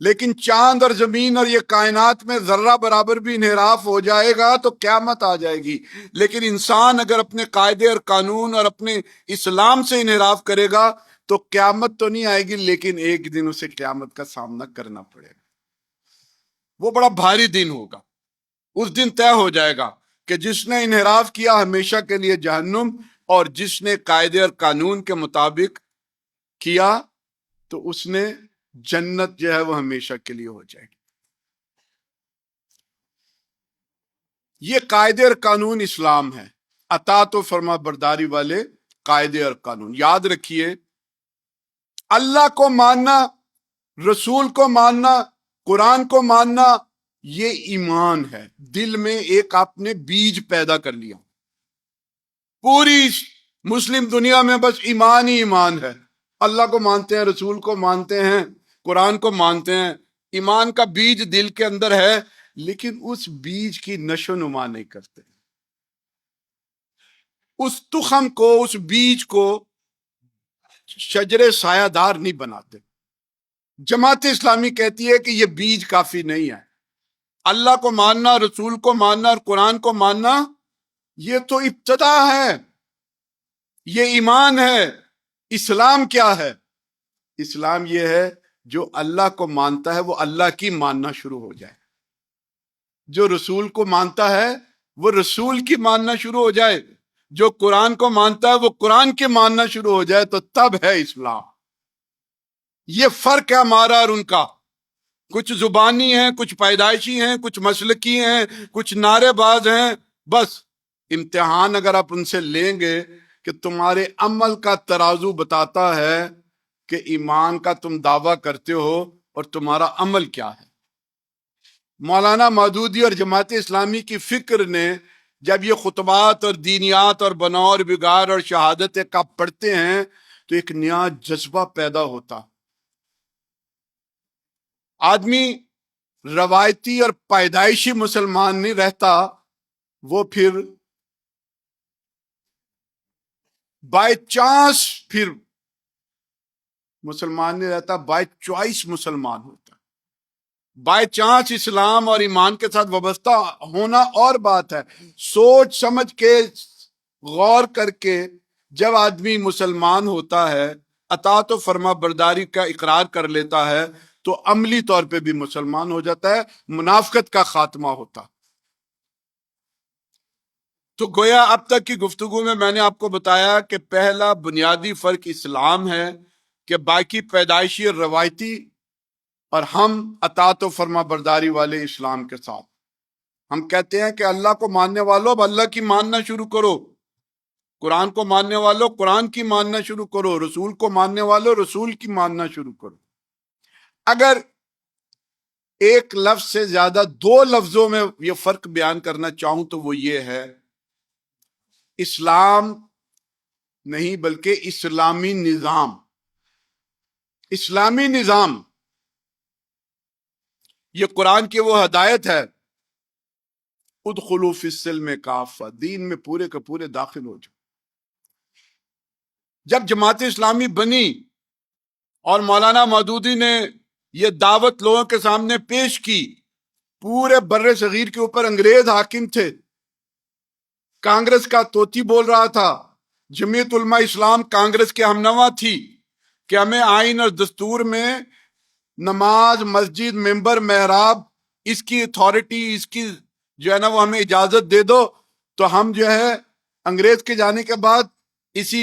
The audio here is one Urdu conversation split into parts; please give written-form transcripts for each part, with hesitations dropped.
لیکن چاند اور زمین اور یہ کائنات میں ذرہ برابر بھی انحراف ہو جائے گا تو قیامت آ جائے گی. لیکن انسان اگر اپنے قاعدے اور قانون اور اپنے اسلام سے انحراف کرے گا تو قیامت تو نہیں آئے گی، لیکن ایک دن اسے قیامت کا سامنا کرنا پڑے گا. وہ بڑا بھاری دن ہوگا. اس دن طے ہو جائے گا کہ جس نے انحراف کیا ہمیشہ کے لیے جہنم، اور جس نے قاعدے اور قانون کے مطابق کیا تو اس نے جنت جو ہے وہ ہمیشہ کے لیے ہو جائے گی. یہ قاعدے اور قانون اسلام ہے، اطاعت و فرما برداری والے قاعدے اور قانون. یاد رکھیے، اللہ کو ماننا، رسول کو ماننا، قرآن کو ماننا، یہ ایمان ہے. دل میں ایک آپ نے بیج پیدا کر لیا. پوری مسلم دنیا میں بس ایمان ہی ایمان ہے. اللہ کو مانتے ہیں، رسول کو مانتے ہیں، قرآن کو مانتے ہیں، ایمان کا بیج دل کے اندر ہے، لیکن اس بیج کی نشو نما نہیں کرتے. اس تخم کو، اس بیج کو شجر سایہ دار نہیں بناتے. جماعت اسلامی کہتی ہے کہ یہ بیج کافی نہیں ہے. اللہ کو ماننا، رسول کو ماننا اور قرآن کو ماننا یہ تو ابتدا ہے، یہ ایمان ہے. اسلام کیا ہے؟ اسلام یہ ہے جو اللہ کو مانتا ہے وہ اللہ کی ماننا شروع ہو جائے، جو رسول کو مانتا ہے وہ رسول کی ماننا شروع ہو جائے، جو قرآن کو مانتا ہے وہ قرآن کی ماننا شروع ہو جائے، تو تب ہے اسلام. یہ فرق ہے ہمارا اور ان کا. کچھ زبانی ہیں، کچھ پیدائشی ہیں، کچھ مسلکی ہیں، کچھ نعرے باز ہیں. بس امتحان اگر آپ ان سے لیں گے کہ تمہارے عمل کا ترازو بتاتا ہے کہ ایمان کا تم دعویٰ کرتے ہو اور تمہارا عمل کیا ہے. مولانا مودودی اور جماعت اسلامی کی فکر نے جب یہ خطبات اور دینیات اور بناؤ اور بگاڑ اور شہادتیں کا پڑھتے ہیں تو ایک نیا جذبہ پیدا ہوتا. آدمی روایتی اور پیدائشی مسلمان نہیں رہتا، وہ پھر بائی چانس پھر مسلمان نہیں رہتا، بائی چوائس مسلمان ہوتا. بائی چانس اسلام اور ایمان کے ساتھ وابستہ ہونا اور بات ہے. سوچ سمجھ کے، غور کر کے جب آدمی مسلمان ہوتا ہے، اطاعت و فرما برداری کا اقرار کر لیتا ہے تو عملی طور پہ بھی مسلمان ہو جاتا ہے، منافقت کا خاتمہ ہوتا. تو گویا اب تک کی گفتگو میں نے آپ کو بتایا کہ پہلا بنیادی فرق اسلام ہے کہ باقی پیدائشی اور روایتی، اور ہم اطاعت و فرما برداری والے اسلام کے ساتھ. ہم کہتے ہیں کہ اللہ کو ماننے والوں اب اللہ کی ماننا شروع کرو، قرآن کو ماننے والوں قرآن کی ماننا شروع کرو، رسول کو ماننے والوں رسول کی ماننا شروع کرو. اگر ایک لفظ سے زیادہ دو لفظوں میں یہ فرق بیان کرنا چاہوں تو وہ یہ ہے، اسلام نہیں بلکہ اسلامی نظام. اسلامی نظام یہ قرآن کی وہ ہدایت ہے، ادخلوا فی السلم کافہ، دین میں پورے کے پورے داخل ہو جاؤ. جب جماعت اسلامی بنی اور مولانا مودودی نے یہ دعوت لوگوں کے سامنے پیش کی، پورے بر صغیر کے اوپر انگریز حاکم تھے، کانگریس کا طوطی بول رہا تھا، جمعیت علماء اسلام کانگریس کے ہمنوا تھی کہ ہمیں آئین اور دستور میں نماز، مسجد، ممبر، محراب، اس کی اتھارٹی، اس کی جو ہے نا وہ ہمیں اجازت دے دو تو ہم جو ہے انگریز کے جانے کے بعد اسی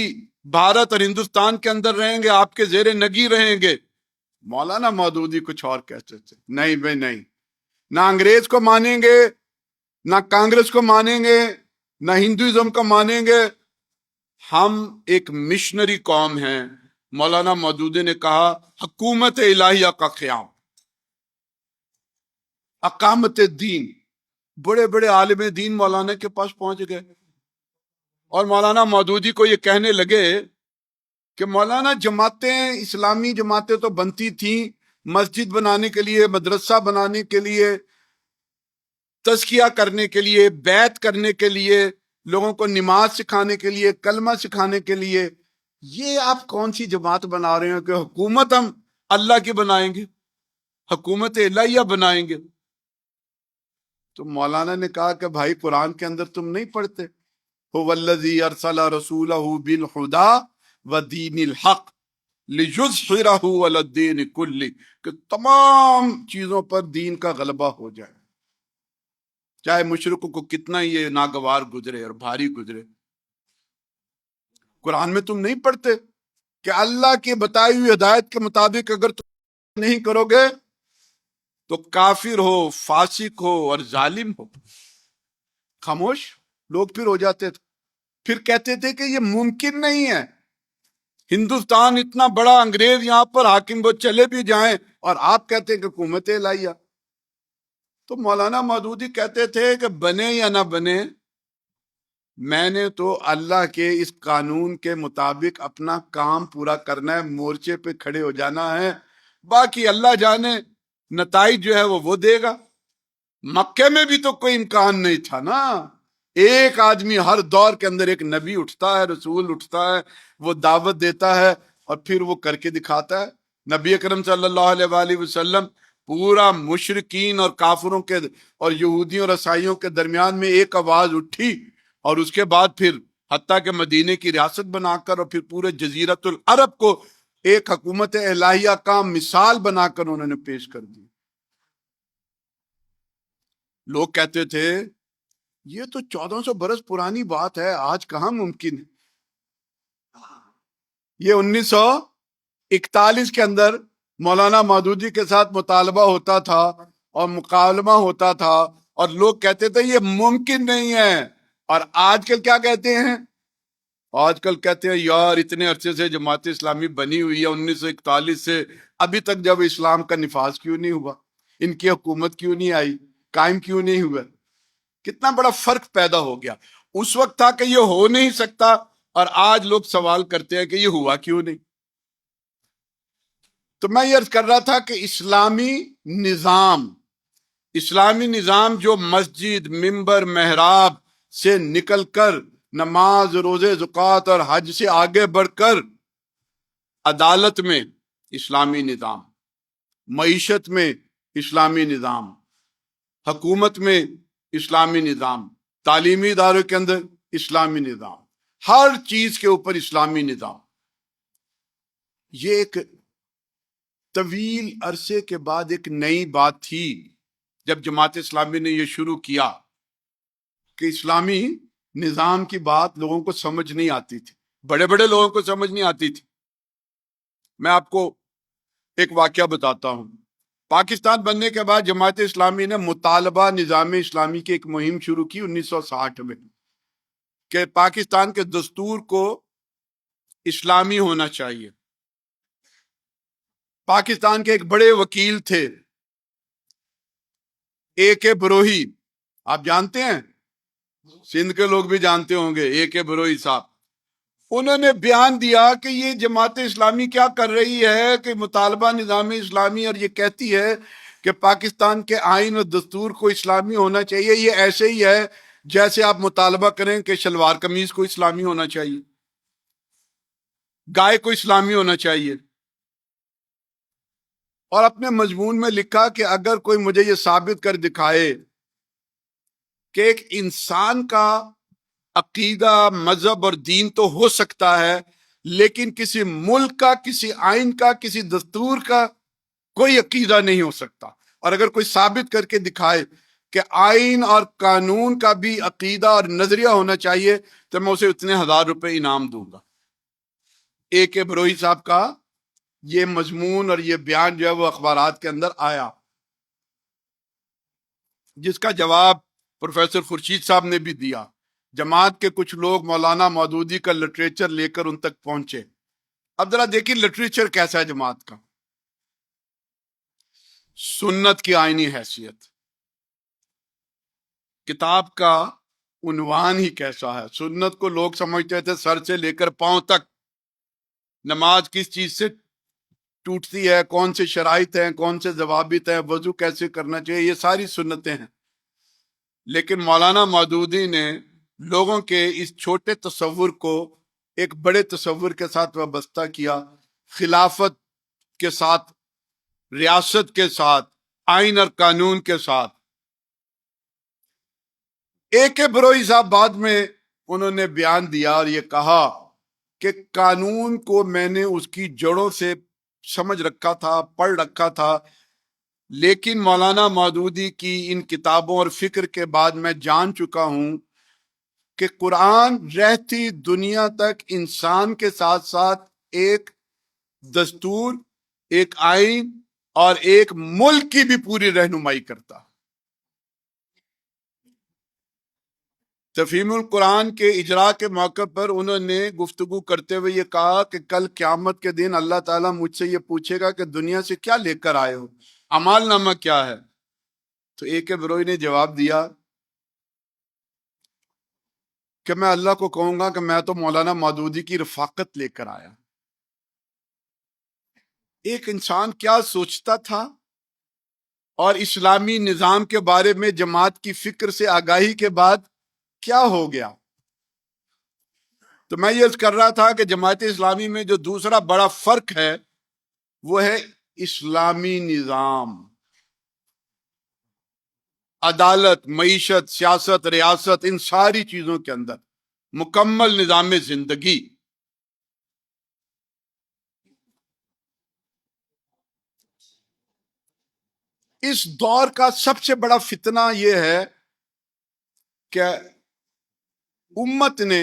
بھارت اور ہندوستان کے اندر رہیں گے، آپ کے زیر نگی رہیں گے. مولانا مودودی کچھ اور کہتے تھے، نہیں بھائی نہیں، نہ انگریز کو مانیں گے، نہ کانگریس کو مانیں گے، نہ ہندوازم کو مانیں گے، ہم ایک مشنری قوم ہیں. مولانا مودودی نے کہا حکومت الہیہ کا قیام، اقامت دین. بڑے بڑے عالم دین مولانا کے پاس پہنچ گئے اور مولانا مودودی کو یہ کہنے لگے کہ مولانا جماعتیں، اسلامی جماعتیں تو بنتی تھیں مسجد بنانے کے لیے، مدرسہ بنانے کے لیے، تزکیہ کرنے کے لیے، بیعت کرنے کے لیے، لوگوں کو نماز سکھانے کے لیے، کلمہ سکھانے کے لیے. یہ آپ کون سی جماعت بنا رہے ہیں کہ حکومت ہم اللہ کی بنائیں گے؟ حکومت الہیہ بنائیں گے۔ تو مولانا نے کہا کہ بھائی قرآن کے اندر تم نہیں پڑھتے هو الذی ارسل رسولہ بالہدی ودین الحق لیظہرہ علی الدین کلہ، کہ تمام چیزوں پر دین کا غلبہ ہو جائے، چاہے مشرکوں کو کتنا یہ ناگوار گزرے اور بھاری گزرے۔ قرآن میں تم نہیں پڑھتے کہ اللہ کی بتائی ہوئی ہدایت کے مطابق اگر تم نہیں کرو گے تو کافر ہو، فاسق ہو اور ظالم ہو؟ خاموش لوگ پھر ہو جاتے تھے، پھر کہتے تھے کہ یہ ممکن نہیں ہے، ہندوستان اتنا بڑا، انگریز یہاں پر حاکم، وہ چلے بھی جائیں اور آپ کہتے ہیں کہ حکومت الہیہ۔ تو مولانا مودودی کہتے تھے کہ بنے یا نہ بنے، میں نے تو اللہ کے اس قانون کے مطابق اپنا کام پورا کرنا ہے، مورچے پہ کھڑے ہو جانا ہے، باقی اللہ جانے نتائج جو ہے وہ دے گا۔ مکے میں بھی تو کوئی امکان نہیں تھا نا، ایک آدمی ہر دور کے اندر ایک نبی اٹھتا ہے، رسول اٹھتا ہے، وہ دعوت دیتا ہے اور پھر وہ کر کے دکھاتا ہے۔ نبی اکرم صلی اللہ علیہ وآلہ وسلم پورا مشرکین اور کافروں کے اور یہودیوں اور عیسائیوں کے درمیان میں ایک آواز اٹھی، اور اس کے بعد پھر حتیٰ کہ مدینے کی ریاست بنا کر اور پھر پورے جزیرت العرب کو ایک حکومت الہیہ کا مثال بنا کر انہوں نے پیش کر دی۔ لوگ کہتے تھے یہ تو 1400 برس پرانی بات ہے، آج کہاں ممکن ہے۔ یہ 1941 کے اندر مولانا مودودی کے ساتھ مطالبہ ہوتا تھا اور مکالمہ ہوتا تھا، اور لوگ کہتے تھے یہ ممکن نہیں ہے۔ اور آج کل کیا کہتے ہیں؟ آج کل کہتے ہیں یار اتنے عرصے سے جماعت اسلامی بنی ہوئی ہے، 1941 سے ابھی تک جب اسلام کا نفاذ کیوں نہیں ہوا، ان کی حکومت کیوں نہیں آئی، قائم کیوں نہیں ہوا؟ کتنا بڑا فرق پیدا ہو گیا۔ اس وقت تھا کہ یہ ہو نہیں سکتا، اور آج لوگ سوال کرتے ہیں کہ یہ ہوا کیوں نہیں۔ تو میں یہ عرض کر رہا تھا کہ اسلامی نظام جو مسجد، منبر، محراب سے نکل کر نماز، روزے، زکوٰۃ اور حج سے آگے بڑھ کر عدالت میں اسلامی نظام، معیشت میں اسلامی نظام، حکومت میں اسلامی نظام، تعلیمی اداروں کے اندر اسلامی نظام، ہر چیز کے اوپر اسلامی نظام، یہ ایک طویل عرصے کے بعد ایک نئی بات تھی جب جماعت اسلامی نے یہ شروع کیا کہ اسلامی نظام کی بات لوگوں کو سمجھ نہیں آتی تھی، بڑے بڑے لوگوں کو سمجھ نہیں آتی تھی۔ میں آپ کو ایک واقعہ بتاتا ہوں۔ پاکستان بننے کے بعد جماعت اسلامی نے مطالبہ نظام اسلامی کی ایک مہم شروع کی 1960 میں، کہ پاکستان کے دستور کو اسلامی ہونا چاہیے۔ پاکستان کے ایک بڑے وکیل تھے اے کے بروہی، آپ جانتے ہیں، سندھ کے لوگ بھی جانتے ہوں گے، اے کے بروہی صاحب۔ انہوں نے بیان دیا کہ یہ جماعت اسلامی کیا کر رہی ہے کہ مطالبہ نظام اسلامی، اور یہ کہتی ہے کہ پاکستان کے آئین و دستور کو اسلامی ہونا چاہیے، یہ ایسے ہی ہے جیسے آپ مطالبہ کریں کہ شلوار قمیض کو اسلامی ہونا چاہیے، گائے کو اسلامی ہونا چاہیے۔ اور اپنے مضمون میں لکھا کہ اگر کوئی مجھے یہ ثابت کر دکھائے کہ ایک انسان کا عقیدہ، مذہب اور دین تو ہو سکتا ہے، لیکن کسی ملک کا، کسی آئین کا، کسی دستور کا کوئی عقیدہ نہیں ہو سکتا، اور اگر کوئی ثابت کر کے دکھائے کہ آئین اور قانون کا بھی عقیدہ اور نظریہ ہونا چاہیے تو میں اسے اتنے 1000 روپے انعام دوں گا۔ اے کے بروہی صاحب کا یہ مضمون اور یہ بیان جو ہے وہ اخبارات کے اندر آیا، جس کا جواب پروفیسر خورشید صاحب نے بھی دیا۔ جماعت کے کچھ لوگ مولانا مودودی کا لٹریچر لے کر ان تک پہنچے۔ اب ذرا دیکھیں لٹریچر کیسا ہے جماعت کا۔ سنت کی آئینی حیثیت، کتاب کا عنوان ہی کیسا ہے۔ سنت کو لوگ سمجھتے تھے سر سے لے کر پاؤں تک، نماز کس چیز سے ٹوٹتی ہے، کون سے شرائط ہیں، کون سے ضوابط ہیں، وضو کیسے کرنا چاہیے، یہ ساری سنتیں ہیں۔ لیکن مولانا مودودی نے لوگوں کے اس چھوٹے تصور کو ایک بڑے تصور کے ساتھ وابستہ کیا، خلافت کے ساتھ ریاست کے ساتھ، آئین اور قانون کے ساتھ۔ اے کے بروئی صاحب بعد میں انہوں نے بیان دیا اور یہ کہا کہ قانون کو میں نے اس کی جڑوں سے سمجھ رکھا تھا، پڑھ رکھا تھا، لیکن مولانا مودودی کی ان کتابوں اور فکر کے بعد میں جان چکا ہوں کہ قرآن رہتی دنیا تک انسان کے ساتھ ساتھ ایک دستور، ایک آئین اور ایک ملک کی بھی پوری رہنمائی کرتا۔ تفہیم القرآن کے اجرا کے موقع پر انہوں نے گفتگو کرتے ہوئے یہ کہا کہ کل قیامت کے دن اللہ تعالیٰ مجھ سے یہ پوچھے گا کہ دنیا سے کیا لے کر آئے ہو، اعمال نامہ کیا ہے؟ تو اے کے بروئی نے جواب دیا کہ میں اللہ کو کہوں گا کہ میں تو مولانا مودودی کی رفاقت لے کر آیا۔ ایک انسان کیا سوچتا تھا اور اسلامی نظام کے بارے میں جماعت کی فکر سے آگاہی کے بعد کیا ہو گیا۔ تو میں یہ کر رہا تھا کہ جماعت اسلامی میں جو دوسرا بڑا فرق ہے وہ ہے اسلامی نظام، عدالت، معیشت، سیاست، ریاست، ان ساری چیزوں کے اندر مکمل نظام زندگی۔ اس دور کا سب سے بڑا فتنہ یہ ہے کہ امت نے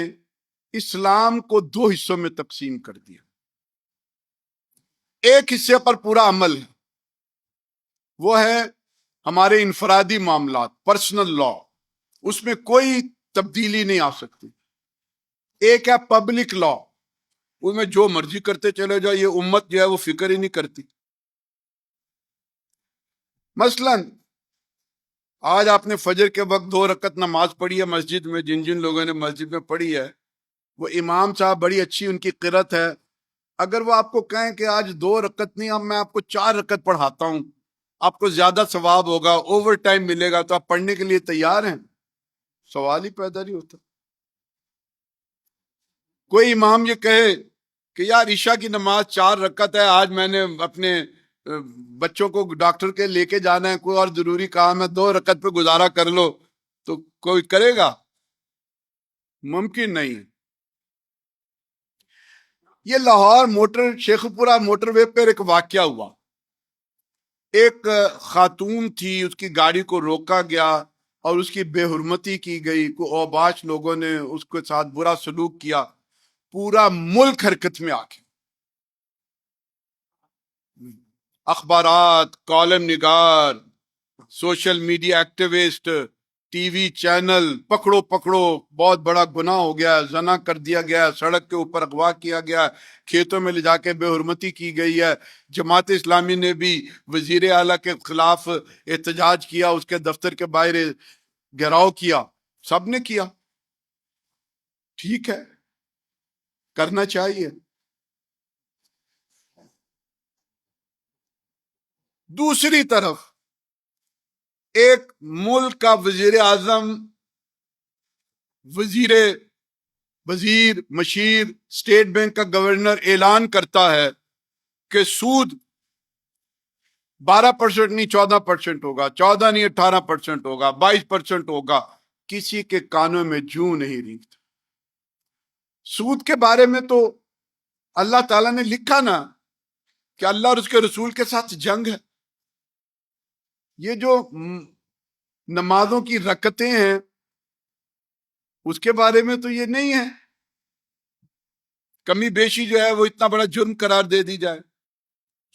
اسلام کو دو حصوں میں تقسیم کر دیا۔ ایک حصے پر پورا عمل ہے، وہ ہے ہمارے انفرادی معاملات، پرسنل لا، اس میں کوئی تبدیلی نہیں آ سکتی۔ ایک ہے پبلک لا، اس میں جو مرضی کرتے چلے جاؤ، یہ امت جو ہے وہ فکر ہی نہیں کرتی۔ مثلا آج آپ نے فجر کے وقت 2 رکعت نماز پڑھی ہے مسجد میں، جن لوگوں نے مسجد میں پڑھی ہے، وہ امام صاحب بڑی اچھی ان کی قرت ہے، اگر وہ آپ کو کہیں کہ آج 2 رکعت نہیں، اب میں آپ کو 4 رکعت پڑھاتا ہوں، آپ کو زیادہ ثواب ہوگا، اوور ٹائم ملے گا، تو آپ پڑھنے کے لیے تیار ہیں؟ سوال ہی پیدا نہیں ہوتا۔ کوئی امام یہ کہے کہ یار عشاء کی نماز 4 رکعت ہے، آج میں نے اپنے بچوں کو ڈاکٹر کے لے کے جانا ہے، کوئی اور ضروری کام ہے، 2 رکعت پہ گزارا کر لو، تو کوئی کرے گا؟ ممکن نہیں۔ یہ لاہور شیخ پورہ موٹر وے پر ایک واقعہ ہوا، ایک خاتون تھی، اس کی گاڑی کو روکا گیا اور اس کی بے حرمتی کی گئی، کوئی اوباش لوگوں نے اس کے ساتھ برا سلوک کیا، پورا ملک حرکت میں آ گیا، اخبارات، کالم نگار، social media activist, T V channel, پکڑو بہت بڑا گناہ ہو گیا، زنا کر دیا گیا، سڑک کے اوپر اغوا کیا گیا، کھیتوں میں لے جا کے بے حرمتی کی گئی ہے۔ جماعت اسلامی نے بھی وزیر اعلیٰ کے خلاف احتجاج کیا، اس کے دفتر کے باہر گھیراؤ کیا، سب نے کیا، ٹھیک ہے، کرنا چاہیے۔ دوسری طرف ایک ملک کا وزیر اعظم، وزیر مشیر، اسٹیٹ بینک کا گورنر اعلان کرتا ہے کہ سود 12% نہیں 14% ہوگا، 14 نہیں 18% ہوگا، 22% ہوگا، کسی کے کانوں میں جوں نہیں رینگتا۔ سود کے بارے میں تو اللہ تعالیٰ نے لکھا نا کہ اللہ اور اس کے رسول کے ساتھ جنگ ہے۔ یہ جو نمازوں کی رکعتیں ہیں اس کے بارے میں تو یہ نہیں ہے، کمی بیشی جو ہے وہ اتنا بڑا جرم قرار دے دی جائے۔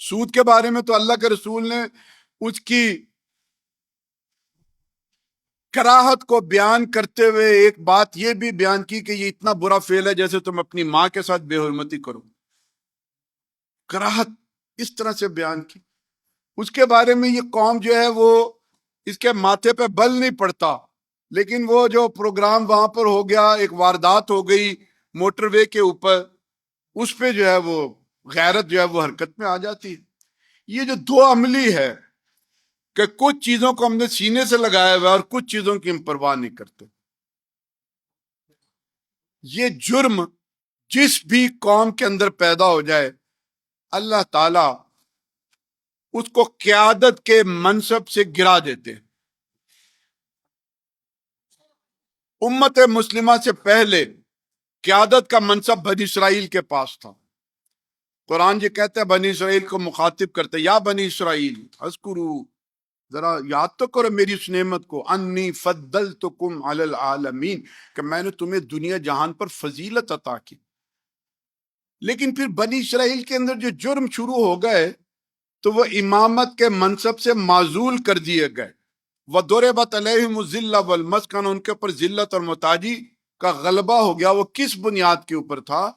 سود کے بارے میں تو اللہ کے رسول نے اس کی کراہت کو بیان کرتے ہوئے ایک بات یہ بھی بیان کی کہ یہ اتنا برا فعل ہے جیسے تم اپنی ماں کے ساتھ بے حرمتی کرو، کراہت اس طرح سے بیان کی۔ اس کے بارے میں یہ قوم جو ہے وہ اس کے ماتھے پہ بل نہیں پڑتا، لیکن وہ جو پروگرام وہاں پر ہو گیا، ایک واردات ہو گئی موٹر وے کے اوپر، اس پہ جو ہے وہ غیرت جو ہے وہ حرکت میں آ جاتی ہے۔ یہ جو دو عملی ہے کہ کچھ چیزوں کو ہم نے سینے سے لگایا ہوا اور کچھ چیزوں کی ہم پرواہ نہیں کرتے، یہ جرم جس بھی قوم کے اندر پیدا ہو جائے، اللہ تعالی اس کو قیادت کے منصب سے گرا دیتے ہیں۔ امت مسلمہ سے پہلے قیادت کا منصب بنی اسرائیل کے پاس تھا۔ قرآن یہ کہتا ہے، بنی اسرائیل کو مخاطب کرتے، یا بنی اسرائیل اذکروا، ذرا یاد تو کرو میری اس نعمت کو، انی فضلتکم علی العالمین، کہ میں نے تمہیں دنیا جہان پر فضیلت عطا کی۔ لیکن پھر بنی اسرائیل کے اندر جو جرم شروع ہو گئے تو وہ امامت کے منصب سے معزول کر دیے گئے۔ وَضُرِبَتْ عَلَيْهِمُ الذِّلَّةُ وَالْمَسْكَنَةُ، ان کے اوپر ذلت اور محتاجی کا غلبہ ہو گیا۔ وہ کس بنیاد کے اوپر تھا؟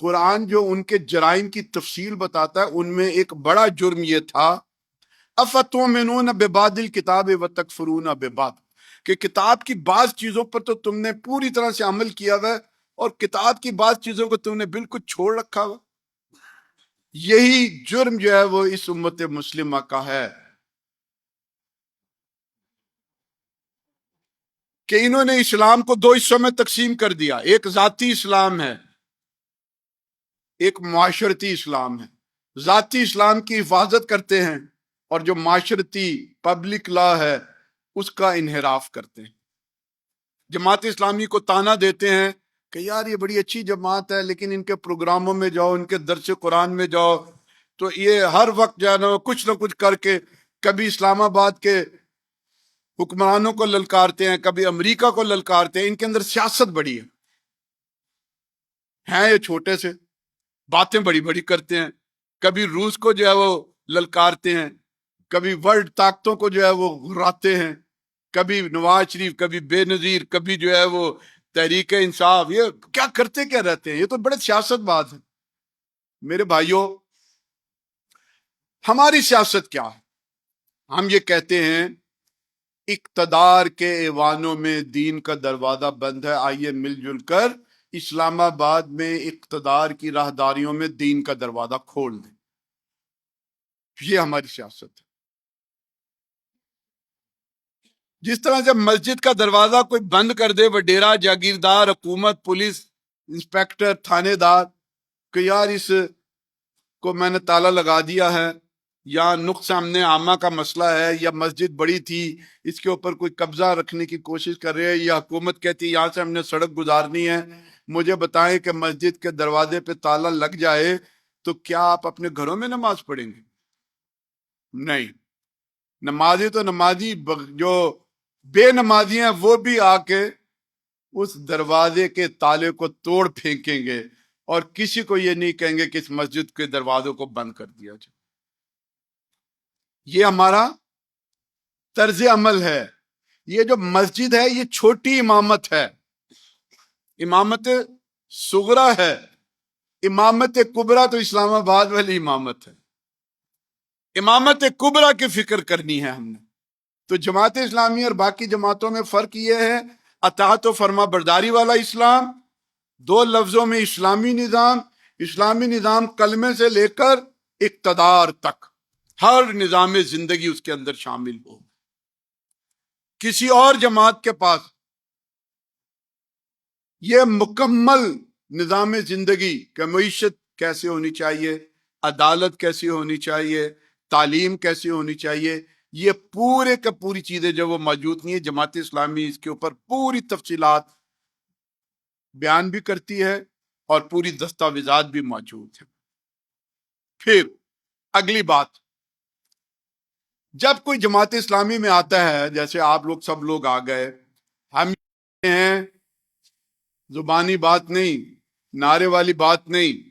قرآن جو ان کے جرائم کی تفصیل بتاتا ہے ان میں ایک بڑا جرم یہ تھا، اَفَتُؤْمِنُونَ بِبَعْضِ الْكِتَابِ وَتَكْفُرُونَ بِبَعْضٍ، کہ کتاب کی بعض چیزوں پر تو تم نے پوری طرح سے عمل کیا ہوا ہے اور کتاب کی بعض چیزوں کو تم نے بالکل چھوڑ رکھا ہوا۔ یہی جرم جو ہے وہ اس امت مسلمہ کا ہے کہ انہوں نے اسلام کو دو حصوں میں تقسیم کر دیا۔ ایک ذاتی اسلام ہے، ایک معاشرتی اسلام ہے۔ ذاتی اسلام کی حفاظت کرتے ہیں اور جو معاشرتی پبلک لا ہے اس کا انحراف کرتے ہیں۔ جماعت اسلامی کو تانا دیتے ہیں کہ یار یہ بڑی اچھی جماعت ہے، لیکن ان کے پروگراموں میں جاؤ، ان کے درس قرآن میں جاؤ تو یہ ہر وقت جو ہے نا کچھ نہ کچھ کر کے کبھی اسلام آباد کے حکمرانوں کو للکارتے ہیں، کبھی امریکہ کو للکارتے ہیں۔ ان کے اندر سیاست بڑی ہے یہ چھوٹے سے باتیں بڑی بڑی کرتے ہیں، کبھی روس کو جو ہے وہ للکارتے ہیں، کبھی ورلڈ طاقتوں کو جو ہے وہ گھراتے ہیں، کبھی نواز شریف، کبھی بے نظیر، کبھی جو ہے وہ تحریک انصاف۔ یہ کیا کرتے کیا رہتے ہیں؟ یہ تو بڑے سیاست باز ہیں۔ میرے بھائیوں، ہماری سیاست کیا ہے؟ ہم یہ کہتے ہیں اقتدار کے ایوانوں میں دین کا دروازہ بند ہے، آئیے مل جل کر اسلام آباد میں اقتدار کی راہداریوں میں دین کا دروازہ کھول دیں۔ یہ ہماری سیاست ہے۔ جس طرح سے مسجد کا دروازہ کوئی بند کر دے، وڈیرا، جاگیردار، حکومت، پولیس، انسپیکٹر، تھانے دار، کہ یار اس کو میں نے تالا لگا دیا ہے، یا نقص امن عامہ کا مسئلہ ہے، یا مسجد بڑی تھی اس کے اوپر کوئی قبضہ رکھنے کی کوشش کر رہے ہیں، یا حکومت کہتی ہے یہاں سے ہم نے سڑک گزارنی ہے، مجھے بتائیں کہ مسجد کے دروازے پہ تالا لگ جائے تو کیا آپ اپنے گھروں میں نماز پڑھیں گے؟ نہیں۔ نمازی تو نمازی، جو بے نمازی ہیں وہ بھی آ کے اس دروازے کے تالے کو توڑ پھینکیں گے اور کسی کو یہ نہیں کہیں گے کہ اس مسجد کے دروازوں کو بند کر دیا جائے۔ یہ ہمارا طرز عمل ہے۔ یہ جو مسجد ہے یہ چھوٹی امامت ہے، امامت صغرا ہے۔ امامت کبرا تو اسلام آباد والی امامت ہے۔ امامت کبرا کی فکر کرنی ہے ہم نے۔ تو جماعت اسلامی اور باقی جماعتوں میں فرق یہ ہے، اطاعت و فرما برداری والا اسلام، دو لفظوں میں اسلامی نظام۔ اسلامی نظام کلمے سے لے کر اقتدار تک ہر نظام زندگی اس کے اندر شامل ہو۔ کسی اور جماعت کے پاس یہ مکمل نظام زندگی کہ معیشت کیسے ہونی چاہیے، عدالت کیسی ہونی چاہیے، تعلیم کیسی ہونی چاہیے، یہ پورے کا پوری چیزیں جو وہ موجود نہیں ہے۔ جماعت اسلامی اس کے اوپر پوری تفصیلات بیان بھی کرتی ہے اور پوری دستاویزات بھی موجود ہے۔ پھر اگلی بات، جب کوئی جماعت اسلامی میں آتا ہے، جیسے آپ لوگ سب لوگ آ گئے، ہم ہیں زبانی بات نہیں، نعرے والی بات نہیں،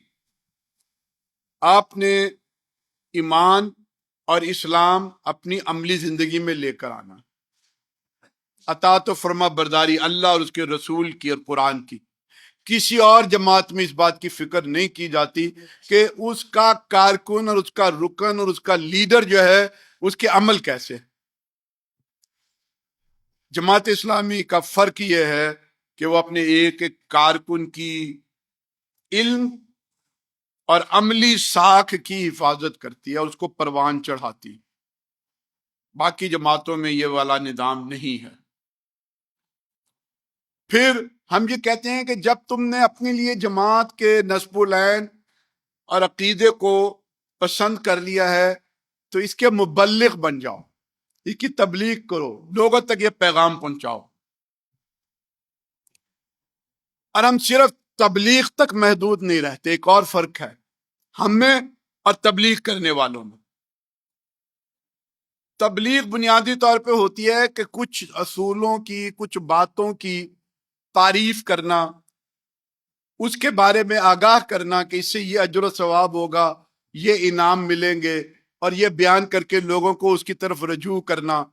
آپ نے ایمان اور اسلام اپنی عملی زندگی میں لے کر آنا۔ اطاعت و فرما برداری اللہ اور اس کے رسول کی اور قرآن کی۔ کسی اور جماعت میں اس بات کی فکر نہیں کی جاتی کہ اس کا کارکن اور اس کا رکن اور اس کا لیڈر جو ہے اس کے عمل کیسے۔ جماعت اسلامی کا فرق یہ ہے کہ وہ اپنے ایک ایک کارکن کی علم اور عملی ساکھ کی حفاظت کرتی ہے اور اس کو پروان چڑھاتی۔ باقی جماعتوں میں یہ والا نظام نہیں ہے۔ پھر ہم یہ کہتے ہیں کہ جب تم نے اپنے لیے جماعت کے نصب العین اور عقیدے کو پسند کر لیا ہے تو اس کے مبلغ بن جاؤ، اس کی تبلیغ کرو، لوگوں تک یہ پیغام پہنچاؤ۔ اور ہم صرف تبلیغ تک محدود نہیں رہتے، ایک اور فرق ہے ہم میں اور تبلیغ کرنے والوں میں۔ تبلیغ بنیادی طور پہ ہوتی ہے کہ کچھ اصولوں کی، کچھ باتوں کی تعریف کرنا، اس کے بارے میں آگاہ کرنا کہ اس سے یہ اجر و ثواب ہوگا، یہ انعام ملیں گے، اور یہ بیان کر کے لوگوں کو اس کی طرف رجوع کرنا،